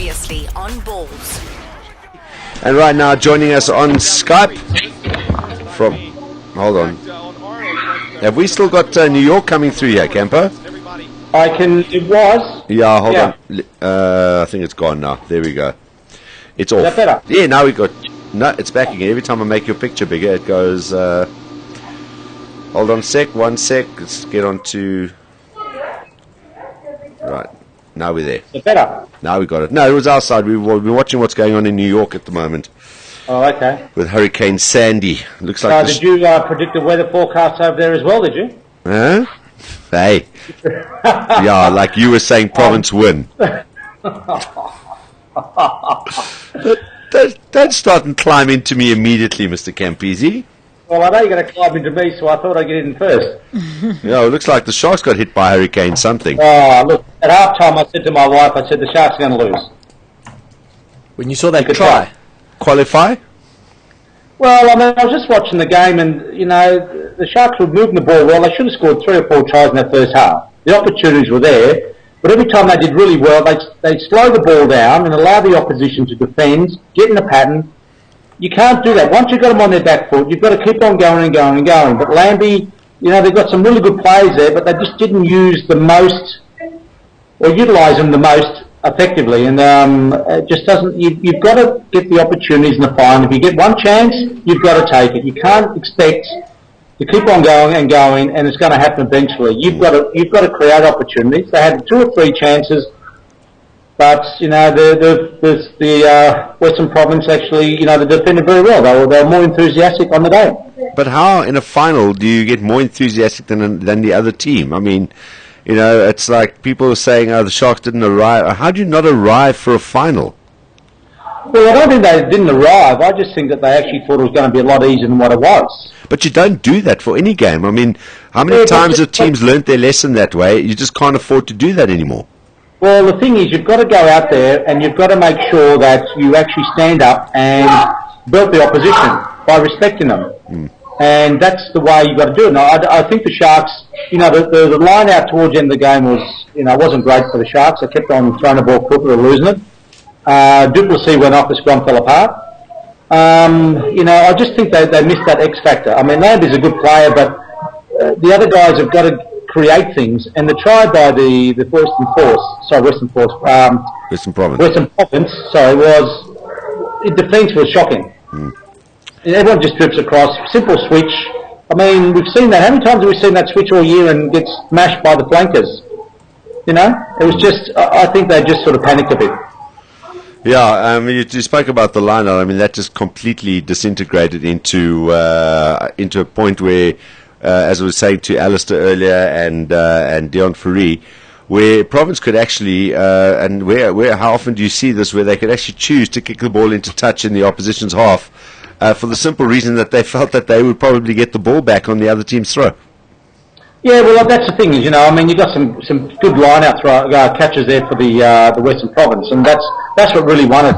Previously on Balls. And right now joining us on Skype from... Hold on. Have we still got New York coming through here, Campo? It was. Yeah, hold on. I think it's gone now. There we go. It's off. Is that better? Yeah, now we got... No, it's back again. Every time I make your picture bigger, it goes... Hold on a sec. 1 sec. Let's get on to... Right. Now we're there. Is it better? Now we got it. No, it was outside. We're watching what's going on in New York at the moment. Oh, okay. With Hurricane Sandy. Looks like... Did you predict the weather forecast over there as well, did you? Huh? Hey. Yeah, like you were saying, Province win. Don't start and climb into me immediately, Mr. Campese. Well, I know you're going to climb into me, so I thought I'd get in first. Yeah, it looks like the Sharks got hit by Hurricane something. Oh, look, at half-time I said to my wife, I said, the Sharks are going to lose. When you saw that try? Qualify? Well, I mean, I was just watching the game and, you know, the Sharks were moving the ball well. They should have scored 3 or 4 tries in that first half. The opportunities were there, but every time they did really well, they'd slow the ball down and allow the opposition to defend, get in a pattern. You can't do that. Once you've got them on their back foot, you've got to keep on going and going and going. But Lambie, you know, they've got some really good players there, but they just didn't use the most, or utilise them the most effectively. And it just doesn't, you've got to get the opportunities in the final. If you get one chance, you've got to take it. You can't expect to keep on going and going, and it's going to happen eventually. You've got to create opportunities. They had 2 or 3 chances. But, you know, the Western Province actually, you know, they defended very well. They were more enthusiastic on the day. But how, in a final, do you get more enthusiastic than the other team? I mean, you know, it's like people are saying, oh, the Sharks didn't arrive. How do you not arrive for a final? Well, I don't think they didn't arrive. I just think that they actually thought it was going to be a lot easier than what it was. But you don't do that for any game. I mean, how many times have teams learnt their lesson that way? You just can't afford to do that anymore. Well, the thing is, you've got to go out there and you've got to make sure that you actually stand up and build the opposition by respecting them. And that's the way you've got to do it. Now, I think the Sharks, you know, the line out towards the end of the game was, you know, wasn't great for the Sharks. They kept on throwing the ball quickly or losing it. Duplessis went off, the scrum fell apart. You know, I just think they missed that X factor. I mean, Lambie's a good player, but the other guys have got to create things, and the try by the Western Province, the defence was shocking. And everyone just drips across, simple switch. I mean, we've seen that. How many times have we seen that switch all year and gets smashed by the flankers? You know, it was just, I think they just sort of panicked a bit. Yeah, you spoke about the line-out. I mean, that just completely disintegrated into a point where, as I was saying to Alistair earlier and Dion Fourie, where Province could actually, and how often do you see this, where they could actually choose to kick the ball into touch in the opposition's half for the simple reason that they felt that they would probably get the ball back on the other team's throw. Yeah, well, that's the thing is, you know, I mean, you got some good line-out catches there for the Western Province, and that's what really won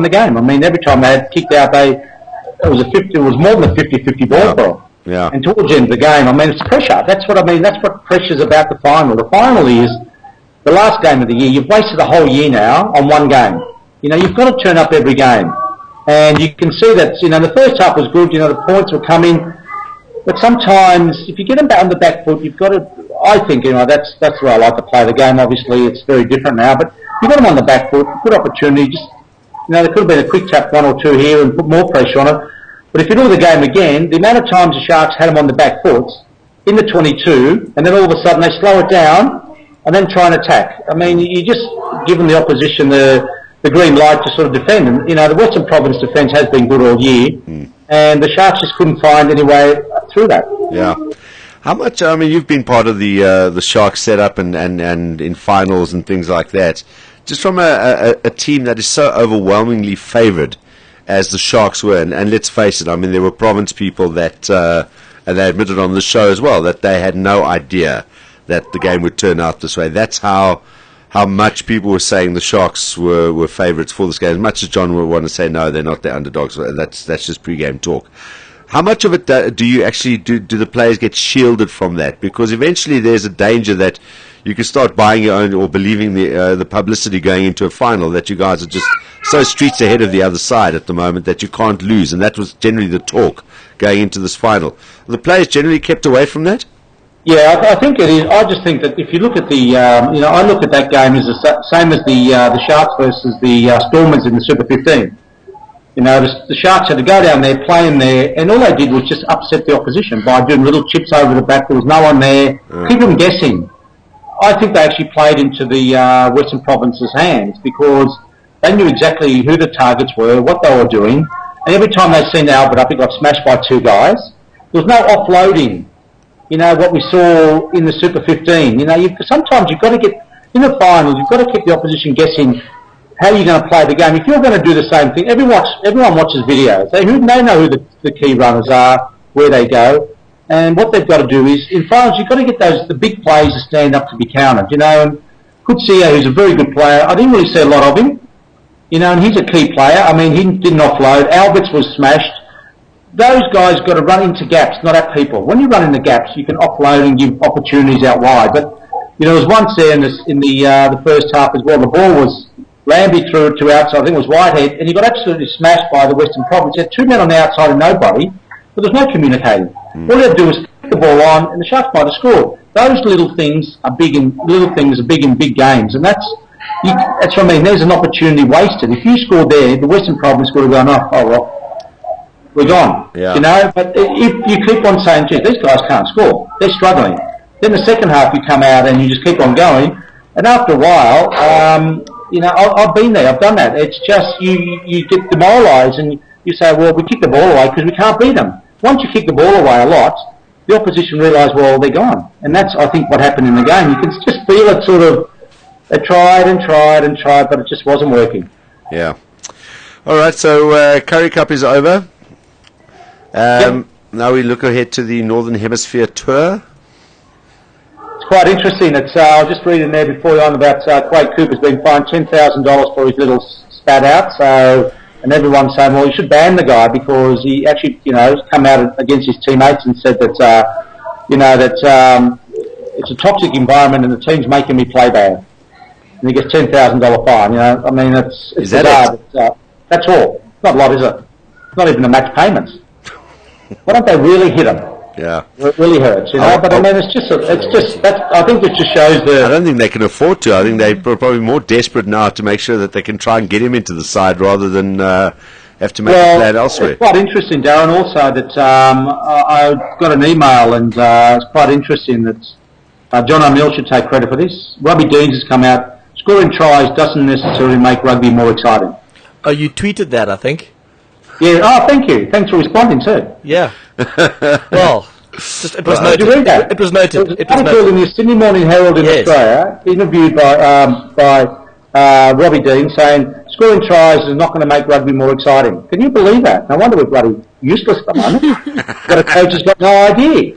the game. I mean, every time they had kicked out, it was more than a 50-50 ball for them. Yeah. And towards the end of the game, I mean, it's pressure. That's what I mean. That's what pressure's about the final. The final is the last game of the year. You've wasted the whole year now on one game. You know, you've got to turn up every game. And you can see that, you know, the first half was good. You know, the points were coming. But sometimes, if you get them back on the back foot, you've got to, I think, you know, that's the way I like to play the game. Obviously, it's very different now. But you've got them on the back foot, good opportunity. Just, you know, there could have been a quick tap 1 or 2 here and put more pressure on it. But if you do the game again, the amount of times the Sharks had them on the back foot in the 22, and then all of a sudden they slow it down and then try and attack. I mean, you just giving the opposition the green light to sort of defend. And, you know, the Western Province defence has been good all year, and the Sharks just couldn't find any way through that. Yeah. How much, I mean, you've been part of the Sharks setup and in finals and things like that. Just from a team that is so overwhelmingly favoured as the Sharks were, and let's face it, I mean, there were Province people that, and they admitted on the show as well, that they had no idea that the game would turn out this way. That's how much people were saying the Sharks were favourites for this game. As much as John would want to say, no, they're not the underdogs, that's just pre-game talk. How much of it do you actually, do the players get shielded from that? Because eventually there's a danger that you could start buying your own or believing the publicity going into a final that you guys are just so streets ahead of the other side at the moment that you can't lose, and that was generally the talk going into this final. The players generally kept away from that? Yeah, I think it is. I just think that if you look at the, I look at that game as the same as the Sharks versus the Stormers in the Super 15. The Sharks had to go down there, play in there, and all they did was just upset the opposition by doing little chips over the back. There was no one there. Keep them guessing. I think they actually played into the Western Province's hands because they knew exactly who the targets were, what they were doing, and every time they seen Albert up, he got smashed by two guys. There was no offloading. What we saw in the Super 15. Sometimes you've got to get, in the finals, you've got to keep the opposition guessing how you're going to play the game. If you're going to do the same thing, everyone watches videos. They know who the key runners are, where they go, and what they've got to do is, in finals, you've got to get the big plays to stand up to be counted, and Kutsia, who's a very good player, I didn't really see a lot of him, and he's a key player. I mean, he didn't offload. Alberts was smashed. Those guys got to run into gaps, not at people. When you run into gaps, you can offload and give opportunities out wide. But there was once there in the first half as well. The ball was Lambie threw it to outside. I think it was Whitehead, and he got absolutely smashed by the Western Province. He had two men on the outside and nobody, but there's no communicating. All they had to do was kick the ball on, and the Sharks might have scored. Those little things are big in big games, and that's what I mean. There's an opportunity wasted. If you scored there, the Western Province would have gone off. Oh well. We're gone, But if you keep on saying, gee, these guys can't score, they're struggling. Then the second half you come out and you just keep on going, and after a while, I've been there, I've done that. It's just you get demoralised and you say, well, we kick the ball away because we can't beat them. Once you kick the ball away a lot, the opposition realise, well, they're gone, and that's I think what happened in the game. You can just feel it sort of. They tried and tried and tried, but it just wasn't working. Yeah. All right. So Currie Cup is over. Now we look ahead to the Northern Hemisphere tour. It's quite interesting. I was just reading there before on about Quade Cooper's been fined $10,000 for his little spat out. So, and everyone's saying, well, you should ban the guy because he actually, has come out against his teammates and said that, it's a toxic environment and the team's making me play bad. And he gets $10,000 fine. I mean, it's bizarre. That's all. It's not a lot, is it? It's not even the match payments. Why don't they really hit him? Yeah, it really hurts, But I mean, I think it just shows I don't think they can afford to. I think they're probably more desperate now to make sure that they can try and get him into the side rather than have to make a plan elsewhere. It's quite interesting, Darren. Also, that I got an email, and it's quite interesting that John O'Neill should take credit for this. Robbie Deans has come out. Scoring tries doesn't necessarily make rugby more exciting. Oh, you tweeted that, I think. Yeah. Oh, thank you. Thanks for responding too. Yeah. Well, it was noted. Did you read that? It was noted. It was noted in the Sydney Morning Herald in Australia, interviewed by Robbie Dean, saying scoring tries is not going to make rugby more exciting. Can you believe that? No wonder we're bloody useless at the moment. But a coach has got no idea.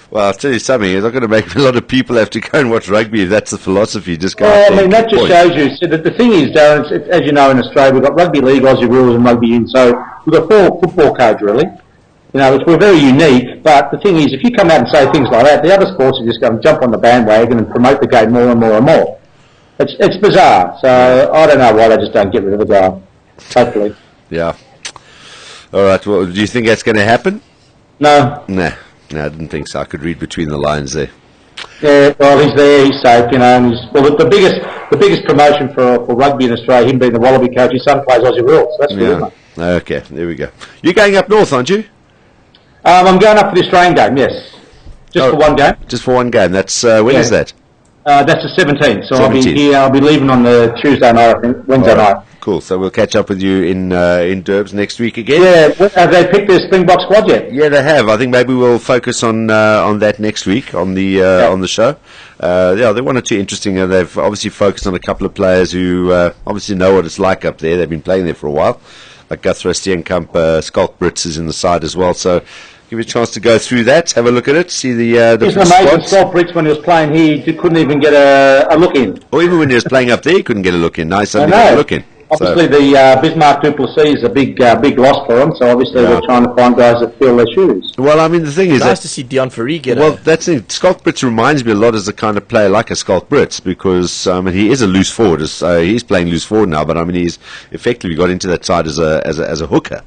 Well, I'll tell you something. It's not going to make a lot of people have to go and watch rugby if that's the philosophy. Just go. Well, I mean, that just shows you. So the thing is, Darren, as you know, in Australia, we've got rugby league, Aussie rules, and rugby union. So we've got four football codes, really. We're very unique. But the thing is, if you come out and say things like that, the other sports are just going to jump on the bandwagon and promote the game more and more and more. It's bizarre. So I don't know why they just don't get rid of the guy. Hopefully. Yeah. All right. Well, do you think that's going to happen? No. Nah. No, I didn't think so. I could read between the lines there. Yeah, well, he's there, he's safe, and the biggest promotion for rugby in Australia, him being the Wallaby coach, his son plays Aussie rules. That's good, isn't it? Okay, there we go. You're going up north, aren't you? I'm going up for the Australian game, yes. For one game. Just for one game. That's when is that? That's the 17th. So 17th. I'll be leaving on the Tuesday night, I think, Wednesday night. Cool. So we'll catch up with you in Derbs next week again. Yeah. Have they picked their Springbok squad yet? Yeah, they have. I think maybe we'll focus on that next week on the show. They're one or two interesting. They've obviously focused on a couple of players who obviously know what it's like up there. They've been playing there for a while. Like Guthrie Steenkamp, Skalk Brits is in the side as well. So give you a chance to go through that, have a look at it, see the It's amazing. Skalk Brits, when he was playing here, he couldn't even get a look in. Or even when he was playing up there, he couldn't get a look in. Nice, somebody got a look in. Obviously, the Bismarck Duplessis is a big loss for them, so obviously we're trying to find guys that fill their shoes. Well, I mean, the thing is Nice to see Dion Ferry get that's it. Skalk Brits reminds me a lot as the kind of player like a Skalk Brits because he is a loose forward. He's playing loose forward now, but I mean he's effectively got into that side as a hooker.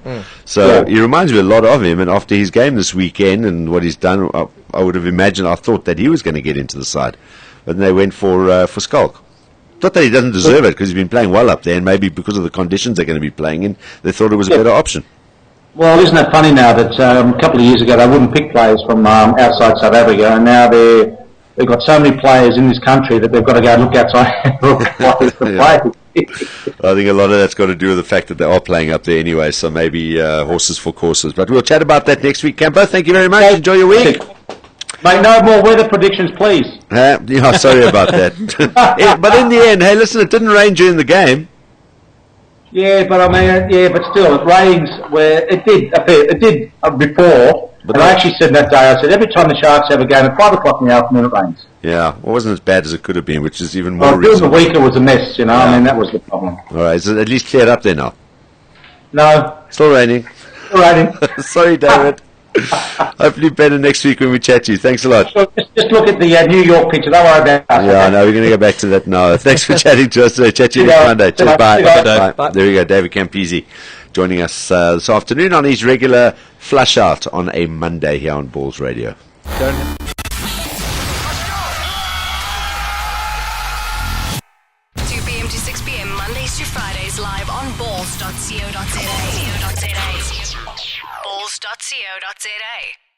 So he reminds me a lot of him. And after his game this weekend and what he's done, I would have imagined. I thought that he was going to get into the side, but then they went for Skalk. Not that he doesn't deserve it because he's been playing well up there, and maybe because of the conditions they're going to be playing in, they thought it was a better option. Well, isn't it funny now that a couple of years ago they wouldn't pick players from outside South Africa, and now they've got so many players in this country that they've got to go look outside players to play. I think a lot of that's got to do with the fact that they are playing up there anyway, so maybe horses for courses. But we'll chat about that next week, Campo. Thank you very much. Enjoy your week. Mate, no more weather predictions, please. Sorry about that. But in the end, hey, listen, it didn't rain during the game. Yeah, but I mean, but still, it rains where it did before. But I actually said that day, I said, every time the Sharks have a game at 5 o'clock in the afternoon, it rains. Yeah, it wasn't as bad as it could have been, which is even more during reason. the week it was a mess, you know. I mean, that was the problem. All right, is it at least cleared up there now? No. Still raining. Still raining. Sorry, David. Hopefully better next week when we chat to you. Thanks a lot. Just look at the New York picture. Don't worry about that. Yeah, no, we're going to go back to that now. Thanks for chatting to us today. Chat to you next Monday. Cheers, bye. Bye. There we go, David Campese joining us this afternoon on his regular flush out on a Monday here on Balls Radio. 2 p.m. to 6 p.m. Mondays to Fridays live on balls.co.za. Balls.co.za.